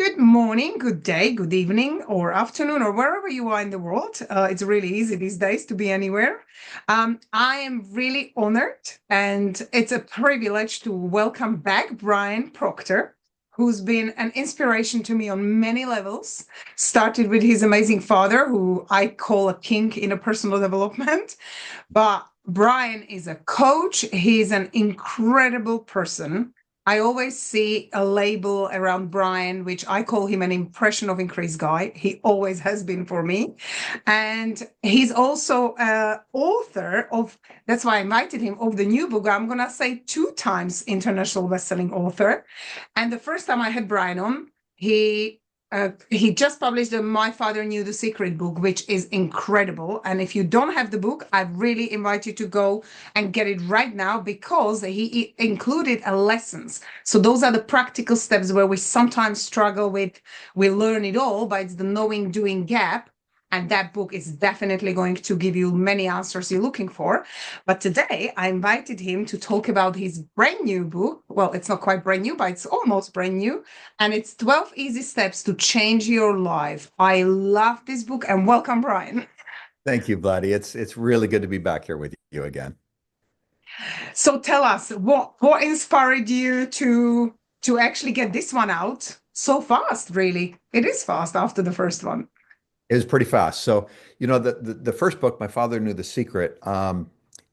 Good morning, good day, good evening, or afternoon, or wherever you are in the world. It's really easy these days to be anywhere. I am really honored, and it's a privilege to welcome back Brian Proctor, who's been an inspiration to me on many levels. Started with his amazing father, who I call a king in a personal development. But Brian is a coach, he's an incredible person. I always see a label around Brian, which I call him an impression of increased guy. He always has been for me. And he's also author of, that's why I invited him, of the new book. I'm going to say two times international bestselling author. And the first time I had Brian on, he just published the My Father Knew the Secret book, which is incredible. And if you don't have the book, I really invite you to go and get it right now because he included a lessons. So those are the practical steps where we sometimes struggle with. We learn it all, but it's the knowing doing gap. And that book is definitely going to give you many answers you're looking for. But today I invited him to talk about his brand new book. Well, it's not quite brand new, but it's almost brand new. And it's 12 Easy Steps to Change Your Life. I love this book and welcome, Brian. Thank you, Vladdy. It's really good to be back here with you again. So tell us what inspired you to actually get this one out so fast, really. It is fast after the first one. It was pretty fast. So, the first book, My Father Knew the Secret,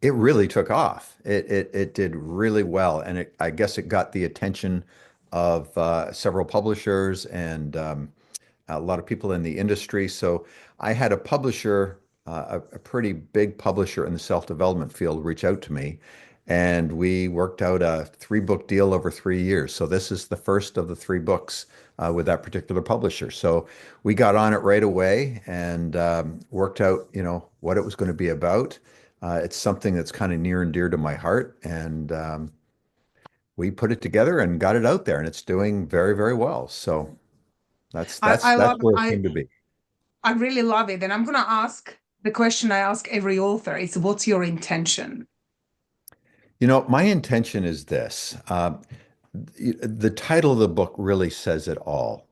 it really took off. It did really well, and I guess it got the attention of several publishers and a lot of people in the industry. So, I had a publisher, a pretty big publisher in the self-development field, reach out to me, and we worked out a three-book deal over 3 years. So this is the first of the three books with that particular publisher. So we got on it right away and worked out, what it was going to be about. It's something that's kind of near and dear to my heart, and we put it together and got it out there, and it's doing very, very well. So that's I, that's I that's love where it I came to be. I really love it. And I'm gonna ask the question I ask every author is what's your intention? My intention is this. The title of the book really says it all.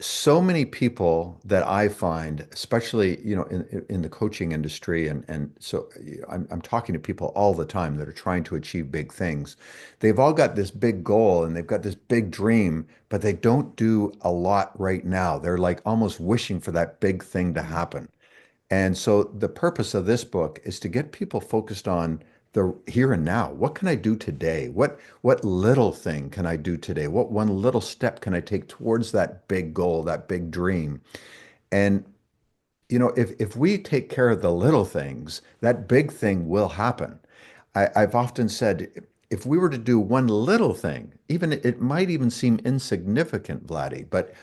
So many people that I find, especially, in the coaching industry, and so I'm talking to people all the time that are trying to achieve big things. They've all got this big goal and they've got this big dream, but they don't do a lot right now. They're like almost wishing for that big thing to happen. And so the purpose of this book is to get people focused on the here and now. What can I do today? What little thing can I do today? What one little step can I take towards that big goal, that big dream? And if we take care of the little things, that big thing will happen. I've often said, if we were to do one little thing, even it might even seem insignificant, Vladdy, but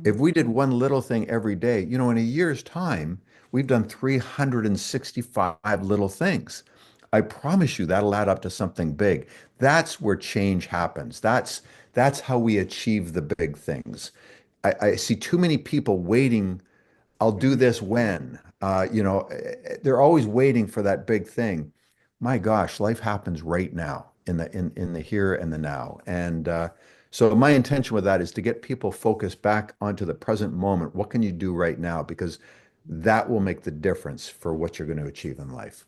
if we did one little thing every day, in a year's time, we've done 365 little things. I promise you that'll add up to something big. That's where change happens. That's how we achieve the big things. I see too many people waiting. I'll do this when. They're always waiting for that big thing. My gosh, life happens right now in the here and the now. And so my intention with that is to get people focused back onto the present moment. What can you do right now? Because that will make the difference for what you're going to achieve in life.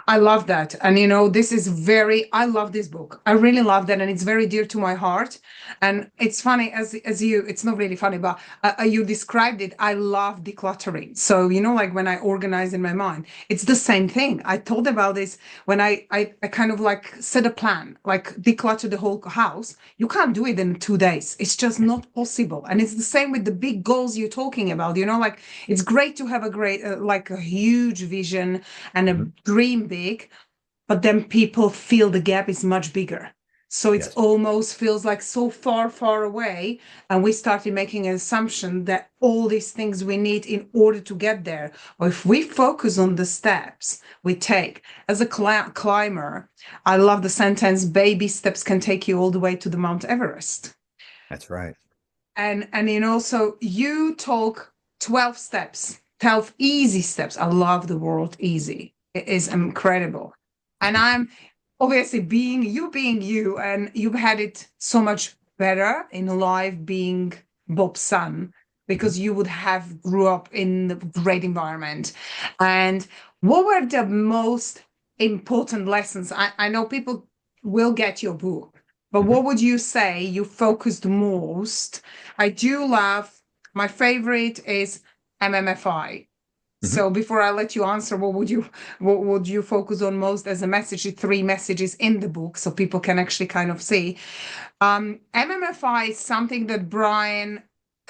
I love that. And this is I love this book. I really love that. And it's very dear to my heart. And it's funny it's not really funny, but you described it. I love decluttering. So, like when I organize in my mind, it's the same thing. I told about this when I kind of like set a plan, like declutter the whole house. You can't do it in 2 days. It's just not possible. And it's the same with the big goals you're talking about, like it's great to have a great, like a huge vision and a Mhm. dream big, but then people feel the gap is much bigger. So it's Yes. almost feels like so far, far away. And we started making an assumption that all these things we need in order to get there. Or if we focus on the steps we take as a climber, I love the sentence, baby steps can take you all the way to the Mount Everest. That's right. And so you talk 12 steps, 12 easy steps. I love the word easy. It is incredible. And I'm obviously being you, and you've had it so much better in life being Bob's son Mhm. because you would have grew up in a great environment. And what were the most important lessons? I know people will get your book, but Mhm. what would you say you focused most? I do love, my favorite is MMFI. Mhm. So before I let you answer, what would you focus on most as a message? The three messages in the book, so people can actually kind of see. MMFI is something that Brian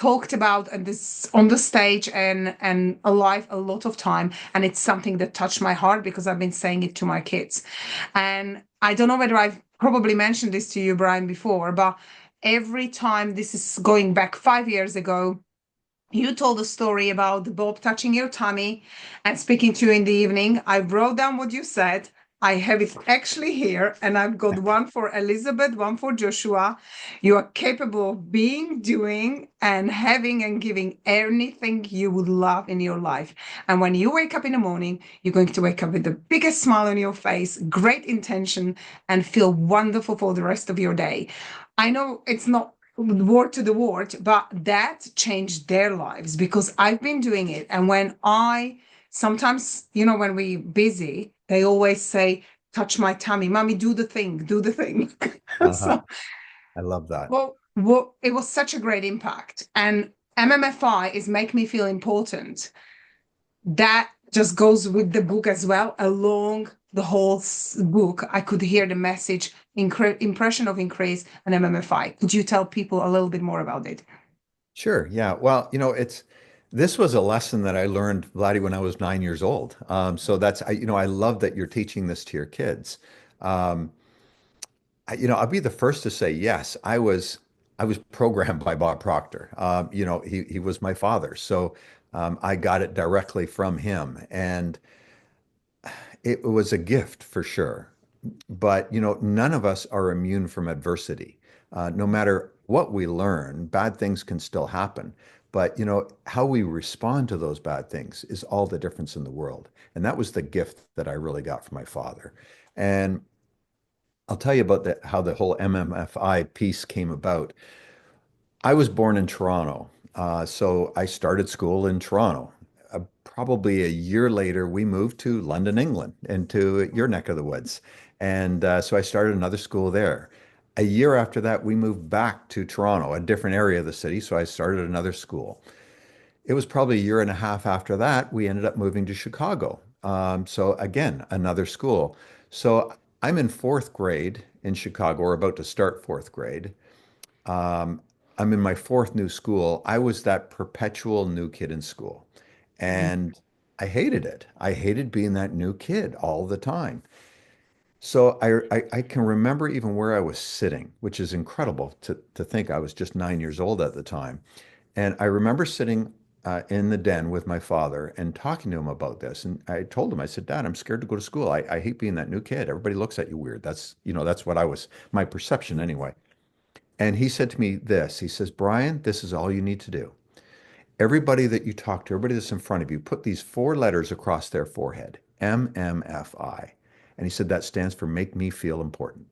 talked about at this on the stage and alive a lot of time, and it's something that touched my heart because I've been saying it to my kids. And I don't know whether I've probably mentioned this to you, Brian, before, but every time, this is going back 5 years ago, you told a story about Bob touching your tummy and speaking to you in the evening. I wrote down what you said. I have it actually here, and I've got one for Elizabeth, one for Joshua. You are capable of being, doing, and having and giving anything you would love in your life. And when you wake up in the morning, you're going to wake up with the biggest smile on your face, great intention, and feel wonderful for the rest of your day. I know it's not word to the word, but that changed their lives because I've been doing it. And when I sometimes, when we busy, they always say, touch my tummy, mommy, do the thing, do the thing. Uh-huh. So, I love that. well, it was such a great impact. And MMFI is make me feel important. That just goes with the book as well. Along the whole book, I could hear the message, impression of increase and MMFI. Could you tell people a little bit more about it? Sure. Yeah. Well, this was a lesson that I learned, Vladdy, when I was 9 years old. So I love that you're teaching this to your kids. Um, I'll be the first to say, yes, I was programmed by Bob Proctor. He was my father. So I got it directly from him. And it was a gift for sure. But, none of us are immune from adversity. No matter what we learn, bad things can still happen. But, how we respond to those bad things is all the difference in the world. And that was the gift that I really got from my father. And I'll tell you about how the whole MMFI piece came about. I was born in Toronto, so I started school in Toronto. Probably a year later, we moved to London, England, into your neck of the woods. And so I started another school there. A year after that, we moved back to Toronto, a different area of the city. So I started another school. It was probably a year and a half after that, we ended up moving to Chicago. So again, another school. So I'm in fourth grade in Chicago, or about to start fourth grade. Um, I'm in my fourth new school. I was that perpetual new kid in school. Mm. And I hated it. I hated being that new kid all the time. So I can remember even where I was sitting, which is incredible to think I was just 9 years old at the time. And I remember sitting in the den with my father and talking to him about this. And I told him, I said, Dad, I'm scared to go to school. I hate being that new kid. Everybody looks at you weird. That's what I was, my perception anyway. And he said to me this, he says, Brian, this is all you need to do. Everybody that you talk to, everybody that's in front of you, put these four letters across their forehead, MMFI. And he said, that stands for make me feel important.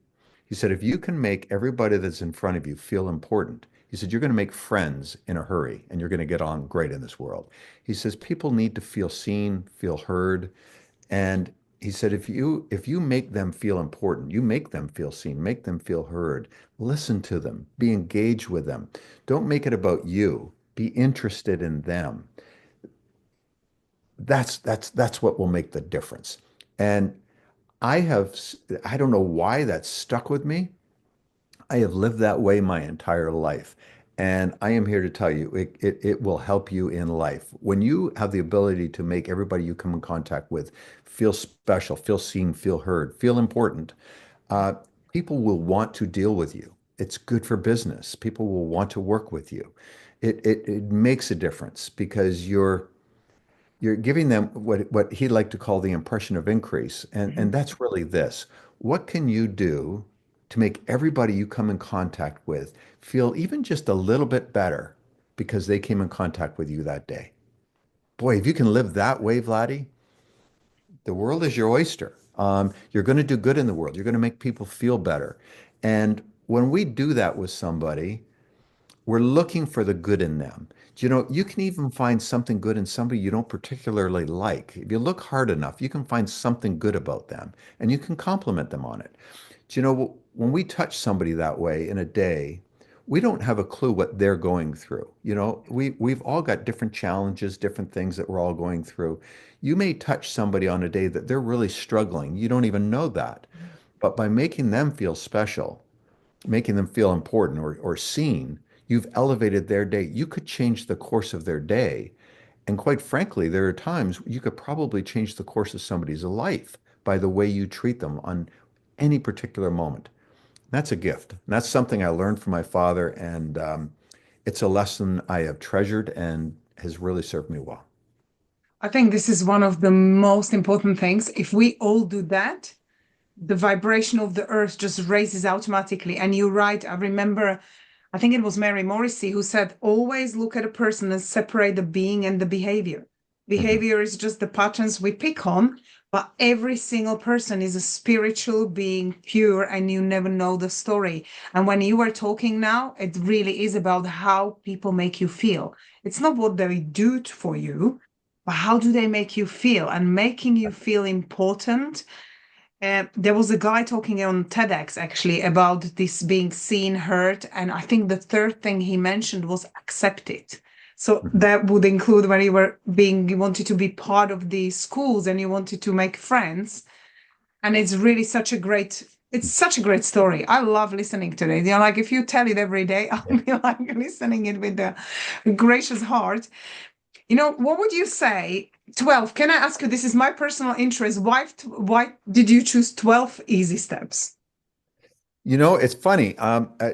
He said, if you can make everybody that's in front of you feel important, he said, you're going to make friends in a hurry and you're going to get on great in this world. He says, people need to feel seen, feel heard. And he said, if you make them feel important, you make them feel seen, make them feel heard, listen to them, be engaged with them. Don't make it about you. Be interested in them. That's what will make the difference. And I have, I don't know why that stuck with me. I have lived that way my entire life. And I am here to tell you, it will help you in life. When you have the ability to make everybody you come in contact with feel special, feel seen, feel heard, feel important, uh, people will want to deal with you. It's good for business. People will want to work with you. It makes a difference because you're giving them what he'd like to call the impression of increase. And Mhm. that's really this. What can you do to make everybody you come in contact with feel even just a little bit better because they came in contact with you that day? Boy, if you can live that way, Vladdy, the world is your oyster. You're going to do good in the world. You're going to make people feel better. And when we do that with somebody, we're looking for the good in them. You know, you can even find something good in somebody you don't particularly like. If you look hard enough, you can find something good about them and you can compliment them on it. Do you know, when we touch somebody that way in a day, we don't have a clue what they're going through. You know, we've all got different challenges, different things that we're all going through. You may touch somebody on a day that they're really struggling. You don't even know that. But by making them feel special, making them feel important or seen, you've elevated their day. You could change the course of their day. And quite frankly, there are times you could probably change the course of somebody's life by the way you treat them on any particular moment. That's a gift. That's something I learned from my father, and it's a lesson I have treasured and has really served me well. I think this is one of the most important things. If we all do that, the vibration of the earth just raises automatically. And you're right. I remember, I think it was Mary Morrissey who said, always look at a person and separate the being and the behavior. Mhm. Behavior is just the patterns we pick on, but every single person is a spiritual being, pure, and you never know the story. And when you are talking now, it really is about how people make you feel. It's not what they do for you, but how do they make you feel? And making you feel important. There was a guy talking on TEDx actually about this being seen, heard, and I think the third thing he mentioned was accept it. So Mhm. that would include when you wanted to be part of the schools and you wanted to make friends. And it's really it's such a great story. I love listening to it. You know, like if you tell it every day, I'll Yeah. be like listening it with a gracious heart. You know, what would you say? 12. Can I ask you, this is my personal interest. Why did you choose 12 easy steps? You know, it's funny.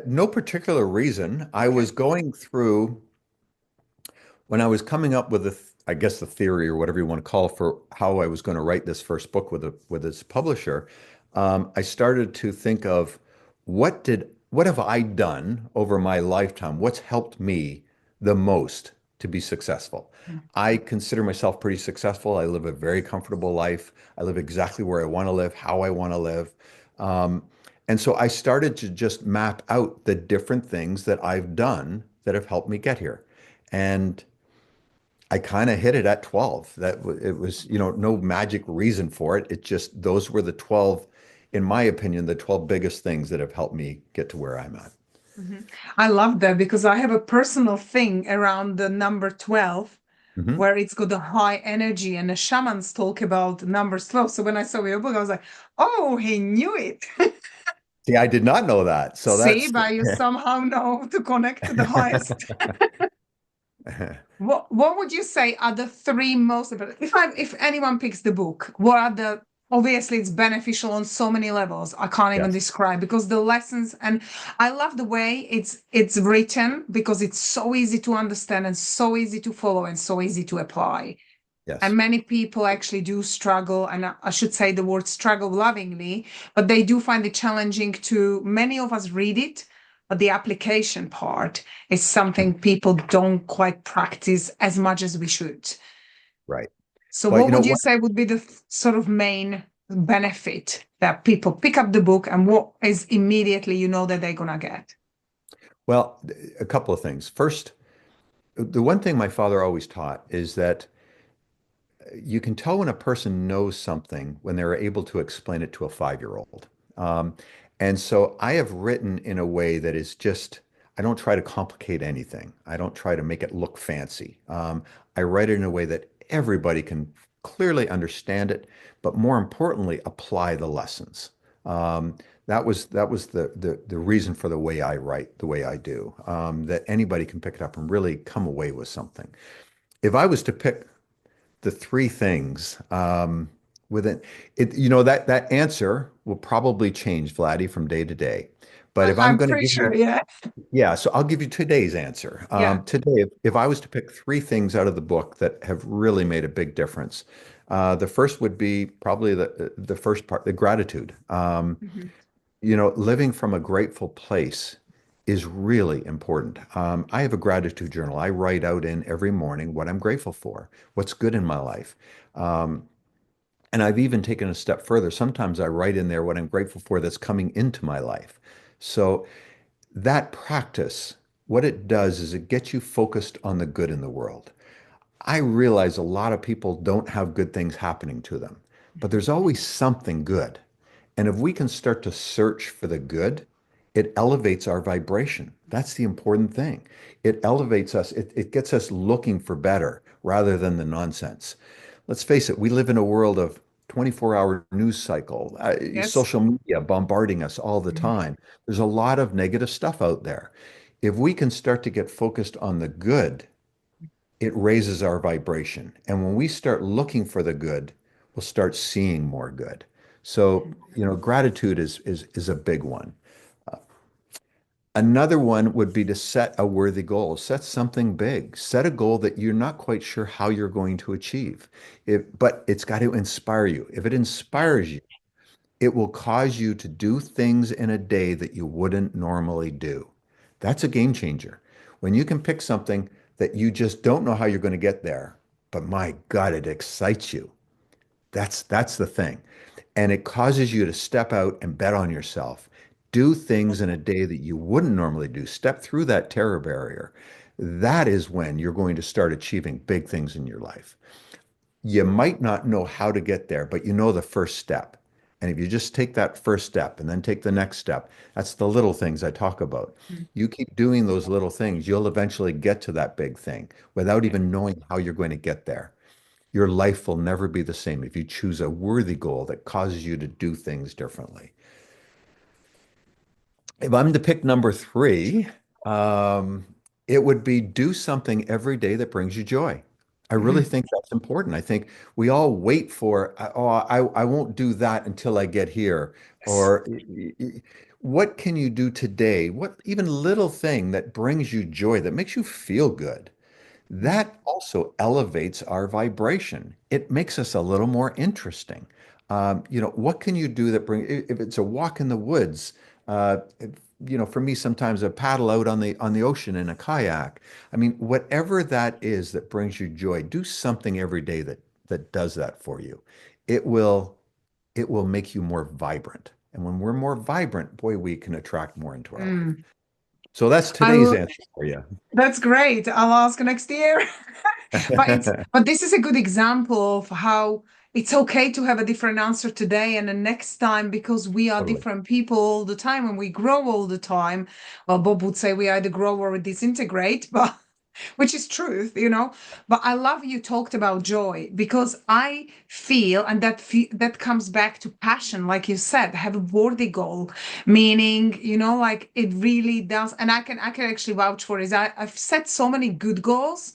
No particular reason. I Okay. was going through when I was coming up with I guess the theory or whatever you want to call it for how I was going to write this first book with this publisher. I started to think of what have I done over my lifetime? What's helped me the most to be successful? I consider myself pretty successful. I live a very comfortable life. I live exactly where I want to live, how I want to live. Um, and so I started to just map out the different things that I've done that have helped me get here. And I kind of hit it at 12. It was, no magic reason for it. It just those were the 12, in my opinion, the 12 biggest things that have helped me get to where I'm at. Mhm. I love that because I have a personal thing around the number 12 Hmm. where it's got a high energy and the shamans talk about numbers 12. So when I saw your book, I was like, oh, he knew it. See, I did not know that. So See, that's but you somehow know to connect to the highest. What would you say are the three most important? If anyone picks the book, what are the obviously it's beneficial on so many levels. I can't even yes, describe because the lessons and I love the way it's written because it's so easy to understand and so easy to follow and so easy to apply. And yes. many people actually do struggle, and I should say the word struggle lovingly, but they do find it challenging to many of us read it, but the application part is something people don't quite practice as much as we should. Right. So, But what you know would you what? say would be the sort of main benefit that people pick up the book, and what is immediately you know that they're gonna get? Well, a couple of things. First, the one thing my father always taught is that you can tell when a person knows something when they're able to explain it to a 5-year-old. Um, and so I have written in a way that is just, I don't try to complicate anything. I don't try to make it look fancy. I write it in a way that everybody can clearly understand it, but more importantly, apply the lessons. Um, that was the reason for the way I write, the way I do, that anybody can pick it up and really come away with something. If I was to pick the three things within it, that answer will probably change, Vladdy, from day to day. But if I'm I'm going to pretty give sure, you, yeah. yeah, so I'll give you today's answer. Yeah. Today, if I was to pick three things out of the book that have really made a big difference, the first would be probably the first part, the gratitude. Mhm. Living from a grateful place is really important. I have a gratitude journal. I write out in every morning what I'm grateful for, what's good in my life. Um, and I've even taken a step further. Sometimes I write in there what I'm grateful for that's coming into my life. So that practice, what it does is it gets you focused on the good in the world. I realize a lot of people don't have good things happening to them, but there's always something good. And if we can start to search for the good, it elevates our vibration. That's the important thing. It elevates us, it gets us looking for better rather than the nonsense. Let's face it, we live in a world of 24-hour news cycle, Yes. social media bombarding us all the Mm. time. There's a lot of negative stuff out there. If we can start to get focused on the good, it raises our vibration. And when we start looking for the good, we'll start seeing more good. So, gratitude is a big one. Another one would be to set a worthy goal. Set something big. Set a goal that you're not quite sure how you're going to achieve. But it's got to inspire you. If it inspires you, it will cause you to do things in a day that you wouldn't normally do. That's a game changer. When you can pick something that you just don't know how you're going to get there, but my God, it excites you. That's the thing. And it causes you to step out and bet on yourself. Do things in a day that you wouldn't normally do. Step through that terror barrier. That is when you're going to start achieving big things in your life. You might not know how to get there, but you know the first step. And if you just take that first step and then take the next step, that's the little things I talk about. Mm. You keep doing those little things, you'll eventually get to that big thing without Yeah. even knowing how you're going to get there. Your life will never be the same if you choose a worthy goal that causes you to do things differently. If I'm to pick number three, um, it would be do something every day that brings you joy. I really Mm. think that's important. I think we all wait for, oh, I won't do that until I get here. Yes. Or what can you do today? What even little thing that brings you joy, that makes you feel good? Mm. That also elevates our vibration. It makes us a little more interesting. What can you do that if it's a walk in the woods, for me, sometimes a paddle out on the ocean in a kayak. I mean, whatever that is that brings you joy, do something every day that does that for you. It will it will make you more vibrant. And when we're more vibrant, boy, we can attract more into our life. Mm. So that's I today's l- answer for you. that's great. I'll ask next year. But this is a good example of how it's okay to have a different answer today and the next time because we are Totally. different people all the time and we grow all the time. Well, Bob would say we either grow or disintegrate, but which is truth. But I love you talked about joy because I feel, and that comes back to passion, like you said, have a worthy goal, meaning, like it really does. And I can actually vouch for it. I've set so many good goals,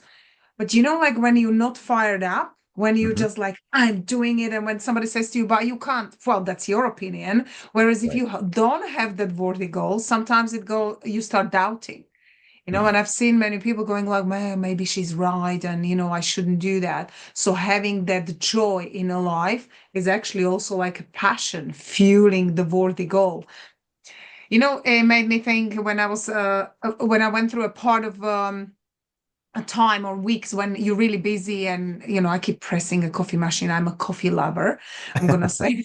but like when you're not fired up, when you're Mhm. just like, I'm doing it, and when somebody says to you, but you can't, well, that's your opinion. Whereas if Right. you don't have that worthy goal, sometimes you start doubting. Mhm. And I've seen many people going like, man, maybe she's right, and I shouldn't do that. So having that joy in a life is actually also like a passion fueling the worthy goal. It made me think when I went through a part of a time or weeks when you're really busy and I keep pressing a coffee machine. I'm a coffee lover, I'm gonna say.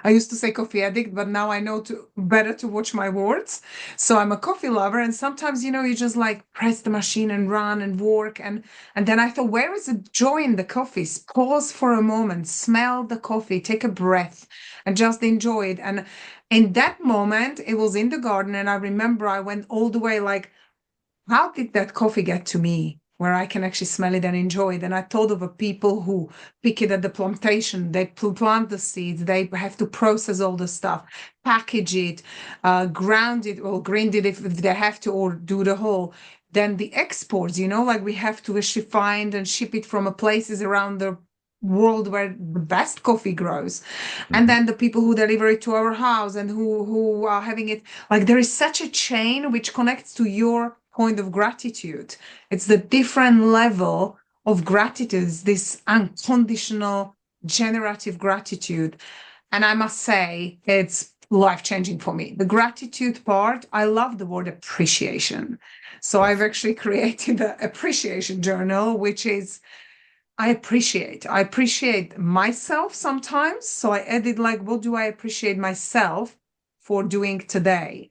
I used to say coffee addict, but now I know to better to watch my words. So I'm a coffee lover, and sometimes you just like press the machine and run and work, and then I thought, where is the joy in the coffee? Pause for a moment, smell the coffee, take a breath, and just enjoy it. And in that moment, it was in the garden, and I remember I went all the way like, how did that coffee get to me where I can actually smell it and enjoy it? And I thought of the people who pick it at the plantation. They plant the seeds. They have to process all the stuff, package it, ground it or grind it if they have to, or do the whole. Then the exports, like we have to actually find and ship it from places around the world where the best coffee grows, and Mhm. then the people who deliver it to our house and who are having it, like there is such a chain which connects to your point of gratitude. It's the different level of gratitude, this unconditional generative gratitude. And I must say it's life changing for me. The gratitude part, I love the word appreciation, so I've Yes. actually created the appreciation journal, which is I appreciate myself sometimes. So I added like, what do I appreciate myself for doing today.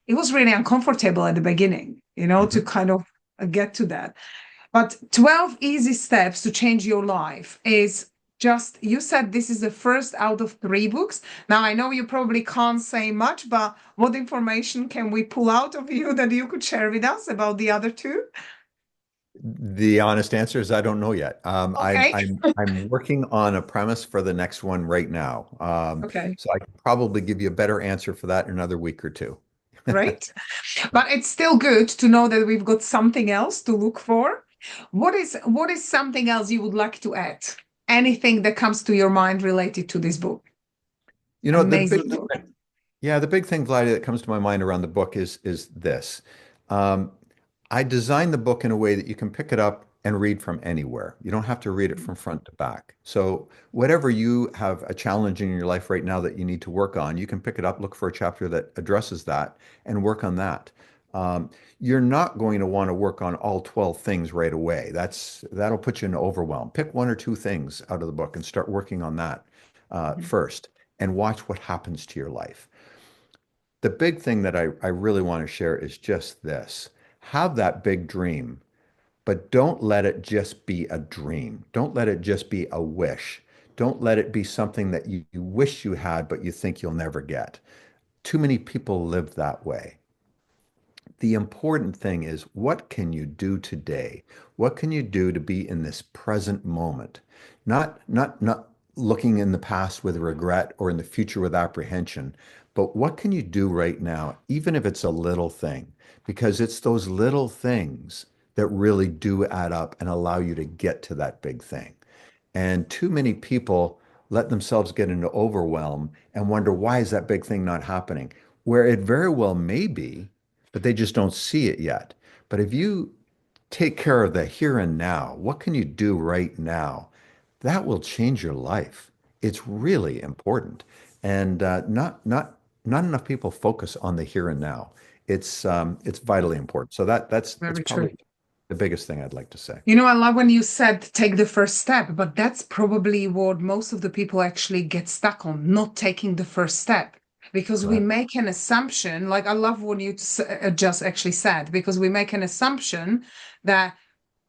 It was really uncomfortable at the beginning, to Mhm. kind of get to that. But 12 easy steps to change your life is just, you said this is the first out of three books. Now, I know you probably can't say much, but what information can we pull out of you that you could share with us about the other two? The honest answer is I don't know yet. Okay. I'm working on a premise for the next one right now. Okay. So I can probably give you a better answer for that in another week or two. Great. But it's still good to know that we've got something else to look for. What is something else you would like to add? Anything that comes to your mind related to this book? You know, Amazing book. the big thing, Vladdy, that comes to my mind around the book is this. Um, I designed the book in a way that you can pick it up and read from anywhere. You don't have to read it from front to back. So whatever you have a challenge in your life right now that you need to work on, you can pick it up, look for a chapter that addresses that, and work on that. You're not going to want to work on all 12 things right away. That'll put you in overwhelm. Pick one or two things out of the book and start working on that Mhm. first, and watch what happens to your life. The big thing that I really want to share is just this. Have that big dream, but don't let it just be a dream. Don't let it just be a wish. Don't let it be something that you wish you had, but you think you'll never get. Too many people live that way. The important thing is, what can you do today? What can you do to be in this present moment? Not looking in the past with regret or in the future with apprehension, but what can you do right now, even if it's a little thing? Because it's those little things that really do add up and allow you to get to that big thing. And too many people let themselves get into overwhelm and wonder, why is that big thing not happening? Where it very well may be, but they just don't see it yet. But if you take care of the here and now, what can you do right now? That will change your life. It's really important. And not enough people focus on the here and now. It's vitally important. So that's Very true. probably the biggest thing I'd like to say. I love when you said take the first step, but that's probably what most of the people actually get stuck on, not taking the first step. Because we Correct. make an assumption, like I love what you just actually said, because we make an assumption that,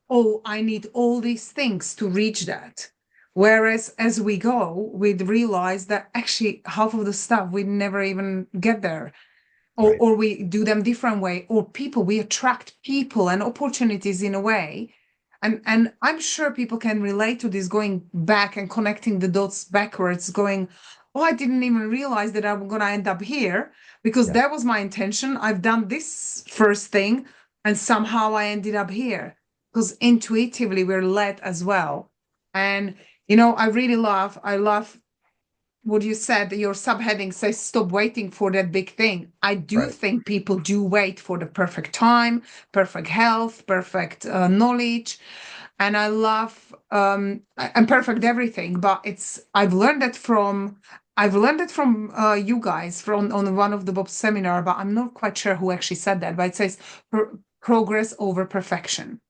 oh, I need all these things to reach that. Whereas as we go, we'd realize that actually half of the stuff we never even get there, Right. or we do them different way, or people, we attract people and opportunities in a way. And I'm sure people can relate to this, going back and connecting the dots backwards, going, oh, I didn't even realize that I'm going to end up here because Yeah. that was my intention. I've done this first thing and somehow I ended up here, because intuitively we're led as well. And I love what you said. Your subheading says stop waiting for that big thing. I do Right. think people do wait for the perfect time, perfect health, perfect knowledge, and I love and perfect everything. But it's I've learned it from you guys from on one of the Bob seminar, but I'm not quite sure who actually said that. But it says progress over perfection.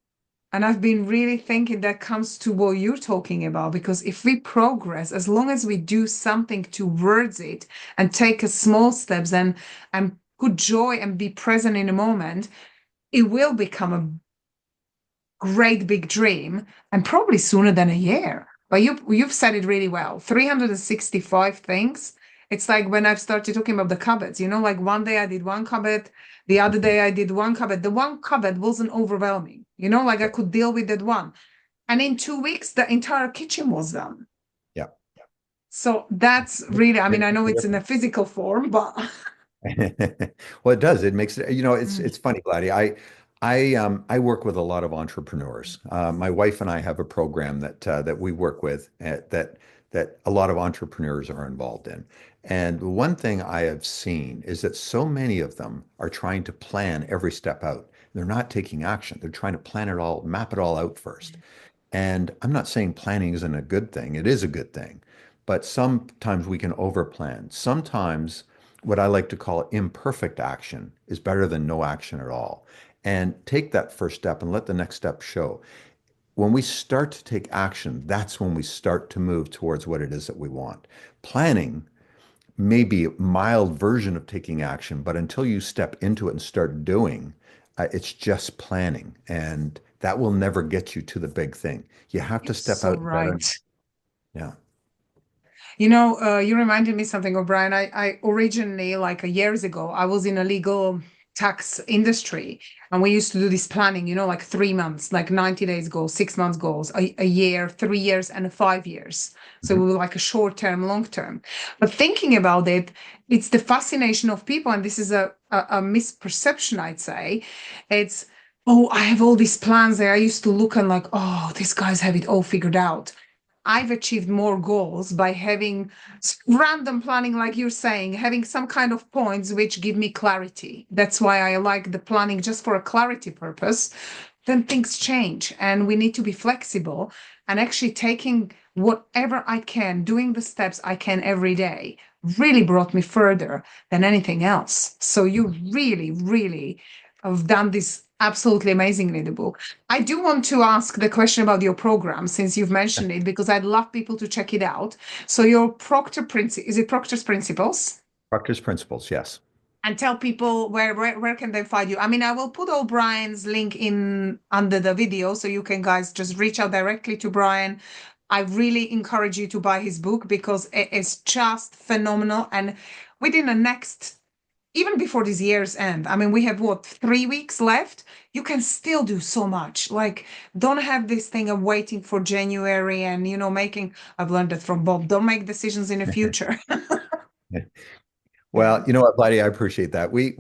And I've been really thinking that comes to what you're talking about, because if we progress, as long as we do something towards it and take a small steps and put joy and be present in a moment, it will become a great big dream, and probably sooner than a year. But you've said it really well. 365 things. It's like when I've started talking about the cupboards, like one day I did one cupboard, the other Mhm. day I did one cupboard. The one cupboard wasn't overwhelming, like I Right. could deal with that one. And in 2 weeks, the entire kitchen was done. Yeah. So that's really, I mean, It I makes know a it's in a difference. physical form, but Well, it does. It makes it, it's Mm, it's funny, Gladys. I work with a lot of entrepreneurs. My wife and I have a program that we work with that a lot of entrepreneurs are involved in. And one thing I have seen is that so many of them are trying to plan every step out. They're not taking action. They're trying to plan it all, map it all out first. And I'm not saying planning isn't a good thing. It is a good thing. But sometimes we can overplan. Sometimes what I like to call imperfect action is better than no action at all. And take that first step and let the next step show. When we start to take action, that's when we start to move towards what it is that we want. Planning maybe mild version of taking action, but until you step into it and start doing, it's just planning, and that will never get you to the big thing. You have You're to step so out there. right. Yeah. You reminded me something, O'Brien. I originally, like years ago, I was in a legal tax industry, and we used to do this planning, like 3 months, like 90 days goals, 6 months goals, a year, 3 years, and 5 years. So Mhm. we were like a short term, long term. But thinking about it, it's the fascination of people, and this is a misperception, I'd say. It's, oh, I have all these plans there. I used to look and like, oh, these guys have it all figured out. I've achieved more goals by having random planning, like you're saying, having some kind of points which give me clarity. That's why I like the planning just for a clarity purpose. Then things change, and we need to be flexible and actually taking whatever I can, doing the steps I can every day, really brought me further than anything else. So you really, really have done this absolutely amazingly in the book. I do want to ask the question about your program since you've mentioned it, because I'd love people to check it out. So your is it Proctor's Principles? Proctor's principles, yes. And tell people where can they find you. I mean, I will put all Brian's link in under the video so you can guys just reach out directly to Brian. I really encourage you to buy his book because it is just phenomenal. And within the next, even before this year's end, I mean, we have what, 3 weeks left? You can still do so much. Like, don't have this thing of waiting for January and, making, I've learned that from Bob, don't make decisions in the future. Well, you know what, buddy, I appreciate that. You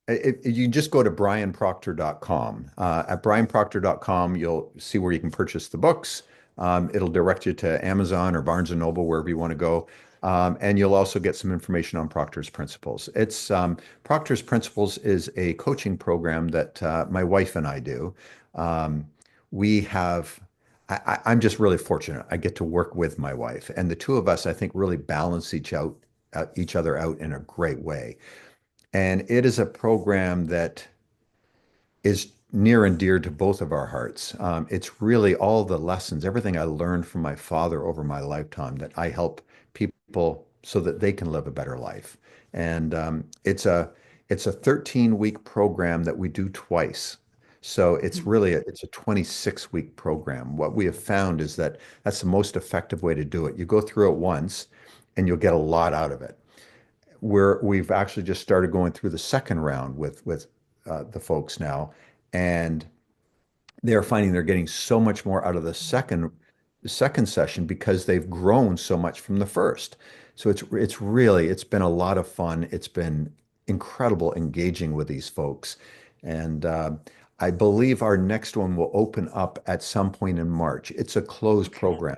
can just go to brianproctor.com. At brianproctor.com, you'll see where you can purchase the books. It'll direct you to Amazon or Barnes and Noble, wherever you want to go. And you'll also get some information on Proctor's Principles. Proctor's Principles is a coaching program that my wife and I do. Um, we have I'm just really fortunate. I get to work with my wife, and the two of us, I think, really balance each other out in a great way. And it is a program that is near and dear to both of our hearts. It's really all the lessons, everything I learned from my father over my lifetime that I help people so that they can live a better life. And it's a 13-week program that we do twice. So it's a 26-week program. What we have found is that that's the most effective way to do it. You go through it once and you'll get a lot out of it. We've actually just started going through the second round with the folks now, and they're finding they're getting so much more out of the second session because they've grown so much from the first. So it's been a lot of fun. It's been incredible engaging with these folks, and I believe our next one will open up at some point in March. It's a closed Okay. program.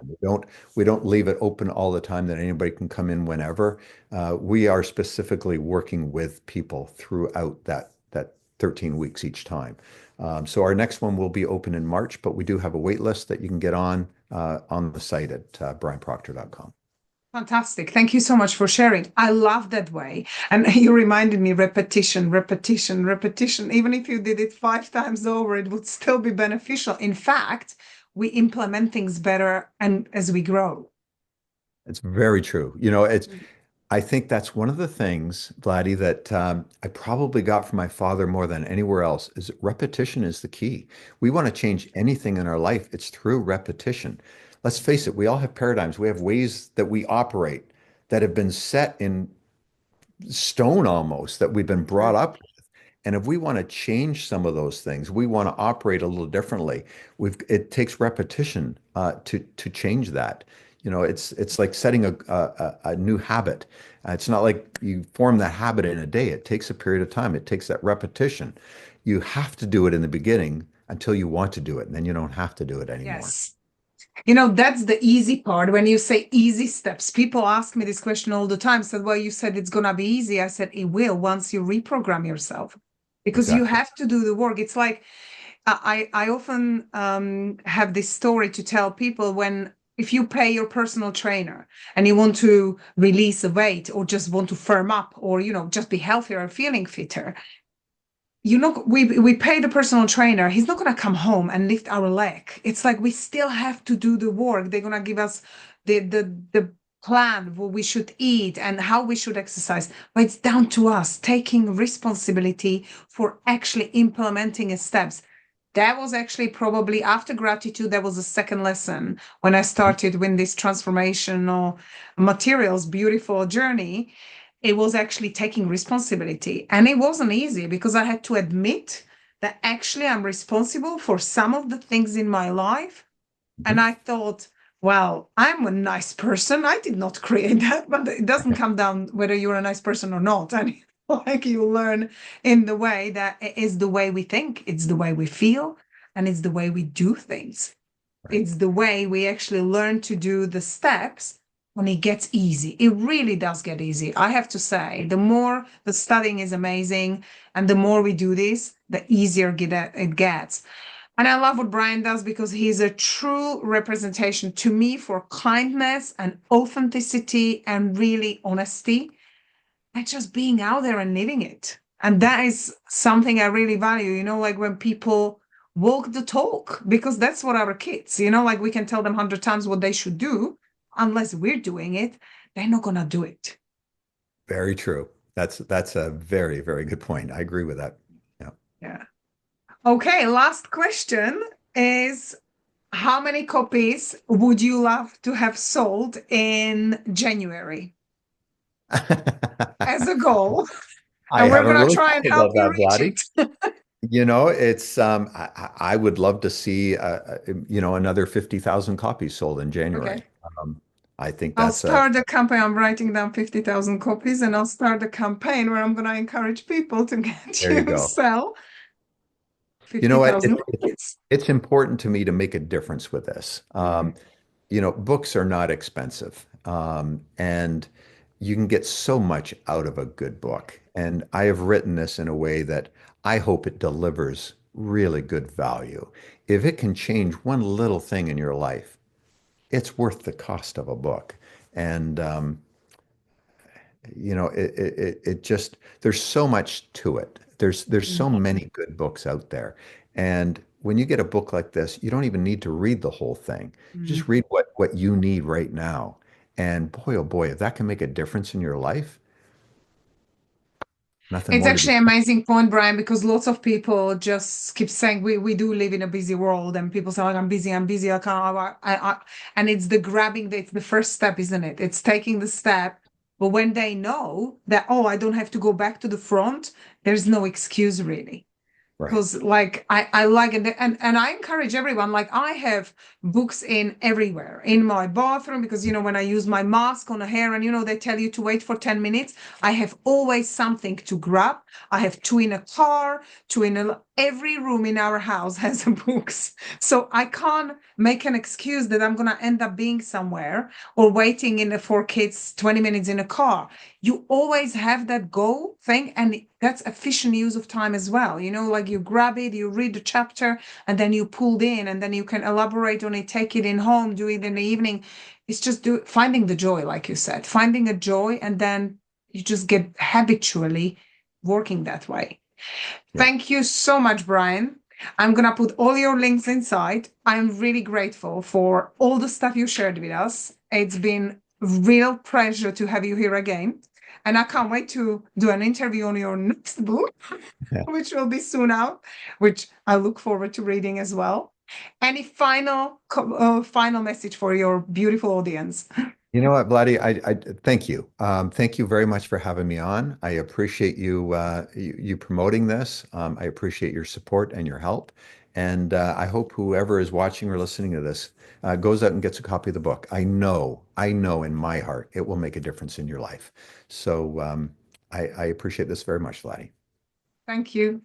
We don't leave it open all the time that anybody can come in whenever. We are specifically working with people throughout that 13 weeks each time. So our next one will be open in March, but we do have a wait list that you can get on the site at brianproctor.com. Fantastic. Thank you so much for sharing. I love that way. And you reminded me repetition, repetition, repetition. Even if you did it 5 times over, it would still be beneficial. In fact, we implement things better and as we grow. It's very true. I think that's one of the things, Vladdy, that I probably got from my father more than anywhere else is repetition is the key. We want to change anything in our life, it's through repetition. Let's face it, we all have paradigms. We have ways that we operate that have been set in stone almost, that we've been brought True. up. And if we want to change some of those things, we want to operate a little differently. It takes repetition to change that. It's like setting a new habit. It's not like you form that habit in a day. It takes a period of time. It takes that repetition. You have to do it in the beginning until you want to do it, and then you don't have to do it anymore. Yes. That's the easy part. When you say easy steps, people ask me this question all the time. Said, well, you said it's gonna be easy. I said it will once you reprogram yourself, because you Exactly. have to do the work. It's like I often have this story to tell people when if you pay your personal trainer and you want to release a weight or just want to firm up or just be healthier or feeling fitter, we pay the personal trainer. He's not gonna come home and lift our leg. It's like we still have to do the work. They're gonna give us the plan what we should eat and how we should exercise, but it's down to us taking responsibility for actually implementing steps. That was actually probably after gratitude, that was the second lesson when I started with this transformational materials, beautiful journey. It was actually taking responsibility. And it wasn't easy because I had to admit that actually I'm responsible for some of the things in my life. And Mhm. I thought, well, I'm a nice person. I did not create that, but it doesn't come down whether you're a nice person or not. And like you learn in the way that it is the way we think, it's the way we feel, and it's the way we do things. Right. It's the way we actually learn to do the steps when it gets easy. It really does get easy. I have to say, the more the studying is amazing and the more we do this, the easier it gets. And I love what Brian does because he's a true representation to me for kindness and authenticity and really honesty and just being out there and living it. And that is something I really value, like when people walk the talk, because that's what our kids, like we can tell them 100 times what they should do. Unless we're doing it, they're not going to do it. Very true. That's a very, very good point. I agree with that. Yeah. Yeah. Okay. Last question is, how many copies would you love to have sold in January as a goal? I And we're haven't going to really try and thought help about you that, reach Vladdy. it. It's I would love to see another 50,000 copies sold in Okay. January. I think I'll that's a start the campaign. I'm writing down 50,000 copies and I'll start the campaign where I'm going to encourage people to get there you you go. sell You know what? 50,000 copies. It's important to me to make a difference with this. Mhm. Books are not expensive, and you can get so much out of a good book. And I have written this in a way that I hope it delivers really good value. If it can change one little thing in your life, it's worth the cost of a book. And it just there's so much to it. There's so many good books out there. And when you get a book like this, you don't even need to read the whole thing. You Mhm. just read what you need right now. And boy, oh boy, if that can make a difference in your life, nothing It's more to be actually an said. amazing point, Brian, because lots of people just keep saying we do live in a busy world, and people say, like, I'm busy, I can't, and it's the grabbing, it's the first step, isn't it? It's taking the step. But when they know that, oh, I don't have to go back to the front, there's no excuse really. Right. Because like I like it, and I encourage everyone, like I have books in everywhere in my bathroom, because when I use my mask on the hair and they tell you to wait for 10 minutes, I have always something to grab. I have two in a car, two in every room in our house has books, so I can't make an excuse that I'm gonna end up being somewhere or waiting in the for kids 20 minutes in a car. You always have that goal thing, and that's efficient use of time as well. Like you grab it, you read the chapter, and then you pulled in, and then you can elaborate on it, take it in home, do it in the evening. It's just finding the joy, like you said, finding a joy, and then you just get habitually working that way. Yeah. Thank you so much, Brian. I'm going to put all your links inside. I'm really grateful for all the stuff you shared with us. It's been a real pleasure to have you here again. And I can't wait to do an interview on your next book, Yeah. which will be soon out, which I look forward to reading as well. Any final message for your beautiful audience? You know what, Vladdy? I thank you. Thank you very much for having me on. I appreciate you promoting this. I appreciate your support and your help. And I hope whoever is watching or listening to this goes out and gets a copy of the book. I know in my heart it will make a difference in your life. So I appreciate this very much, Vladdy. Thank you.